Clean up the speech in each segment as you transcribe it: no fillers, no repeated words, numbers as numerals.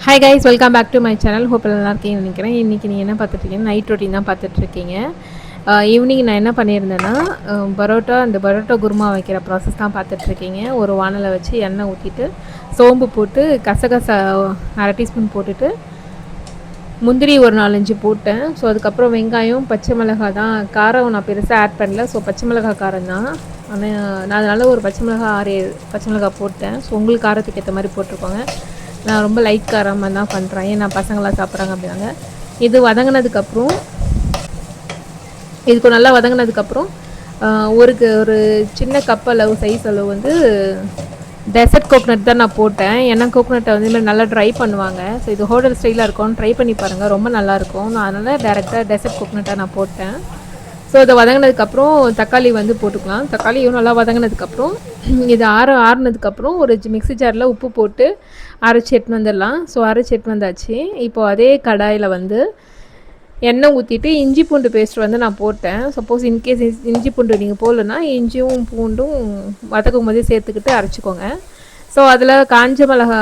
Hi guys, welcome back to my channel. Hope நல்லா இருக்கீங்கன்னு நினைக்கிறேன். இன்றைக்கி நீங்கள் என்ன பார்த்துட்ருக்கீங்க? நைட் ரொட்டீன் தான் பார்த்துட்ருக்கீங்க. ஈவினிங் நான் என்ன பண்ணியிருந்தேன்னா, அந்த பரோட்டா குருமா வைக்கிற ப்ராசஸ் தான் பார்த்துட்ருக்கீங்க. ஒரு வானலை வச்சு எண்ணெய் ஊற்றிட்டு சோம்பு போட்டு கசகசா அரை டீஸ்பூன் போட்டுட்டு முந்திரி ஒரு 4-5 போட்டேன். ஸோ அதுக்கப்புறம் வெங்காயம், பச்சை மிளகாய் தான். காரம் நான் பெருசாக ஆட் பண்ணல. ஸோ பச்சை மிளகாய் காரம் தான். ஆனால் நான் அதனால் ஒரு பச்சை மிளகாய் 6-7 பச்சை மிளகாய் போட்டேன். ஸோ உங்களுக்கு காரத்துக்கு ஏற்ற மாதிரி போட்டிருக்கோங்க. நான் ரொம்ப லைட் காரமாக தான் பண்ணுறேன், ஏன்னா பசங்களாம் சாப்பிட்றாங்க அப்படின்னாங்க. இது வதங்கினதுக்கப்புறம் இதுக்கு நல்லா வதங்கினதுக்கப்புறம் ஒரு சின்ன கப் அளவு சைஸ் அளவு வந்து டெசர்ட் கோக்னட் தான் நான் போட்டேன். ஏன்னா கோக்னட்டை வந்து இதுமாதிரி நல்லா ட்ரை பண்ணுவாங்க. ஸோ இது ஹோட்டல் ஸ்டைலாக இருக்கும், ட்ரை பண்ணி பாருங்கள், ரொம்ப நல்லாயிருக்கும். நான் அதனால் டேரெக்டாக டெசர்ட் கோக்னட்டாக நான் போட்டேன். ஸோ இதை வதங்கினதுக்கப்புறம் தக்காளி வந்து போட்டுக்கலாம். தக்காளியும் நல்லா வதங்கினதுக்கப்புறம் இது ஆறுனதுக்கப்புறம் ஒரு மிக்ஸி ஜாரில் உப்பு போட்டு அரைச்சி எடுத்துன்னு வந்துடலாம். ஸோ அரைச்சி எடுத்துன்னு வந்தாச்சு. இப்போது அதே கடாயில் வந்து எண்ணெய் ஊற்றிட்டு இஞ்சி பூண்டு பேஸ்ட் வந்து நான் போட்டேன். சப்போஸ் இன்கேஸ் இஞ்சி பூண்டு நீங்கள் போடலன்னா இஞ்சியும் பூண்டும் வதக்கும் போதே சேர்த்துக்கிட்டு அரைச்சிக்கோங்க. ஸோ அதில் காஞ்ச மிளகா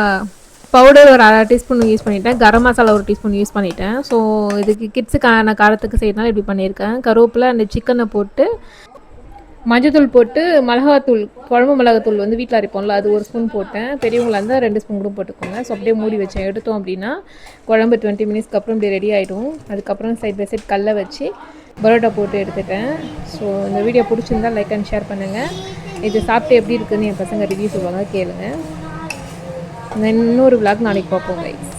பவுடர் ஒரு அரை டீஸ்பூன் யூஸ் பண்ணிட்டேன். கரம் மசாலா ஒரு டீஸ்பூன் யூஸ் பண்ணிட்டேன். ஸோ இதுக்கு கிட்ஸுக்கான காரத்துக்கு செய்யறதுனால இப்படி பண்ணியிருக்கேன். கருவேப்பிலை அந்த சிக்கனை போட்டு மஞ்சத்தூள் போட்டு மிளகாத்தூள், குழம்பு மிளகாத்தூள் வந்து வீட்டில் அரைப்போம்ல, அது ஒரு ஸ்பூன் போட்டேன். பெரியவங்களாக இருந்தால் 2 ஸ்பூன் கூட போட்டுக்கோங்க. ஸோ அப்படியே மூடி வச்சேன். எடுத்தோம் அப்படின்னா குழம்பு 20 மினிட்ஸ்க்கு அப்புறம் இப்படி ரெடி ஆகிடும். அதுக்கப்புறம் சைட் பை சைட் கல்லை வச்சு பரோட்டா போட்டு எடுத்துட்டேன். ஸோ இந்த வீடியோ பிடிச்சிருந்தால் லைக் அண்ட் ஷேர் பண்ணுங்கள். இது சாப்பிட்டு எப்படி இருக்குதுன்னு என் பசங்க ரிவ்யூ சொல்லுவாங்க, கேளுங்க. இன்னொரு விளாக் நாளைக்கு பார்ப்போம் கைஸ்.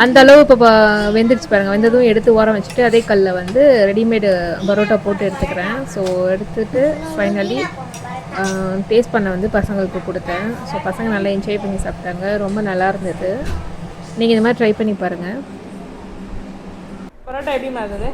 அந்த அளவு இப்போ வெந்துருச்சு பாருங்கள். வெந்ததும் எடுத்து ஓரம் வச்சுட்டு அதே கல்லில் வந்து ரெடிமேடு பரோட்டா போட்டு எடுத்துக்கிறேன். ஸோ எடுத்துகிட்டு ஃபைனலி டேஸ்ட் பண்ண வந்து பசங்களுக்கு கொடுத்தேன். ஸோ பசங்க நல்லா என்ஜாய் பண்ணி சாப்பிட்டாங்க, ரொம்ப நல்லா இருந்தது. நீங்கள் இந்த மாதிரி ட்ரை பண்ணி பாருங்கள். பரோட்டா எப்படி இருந்தது?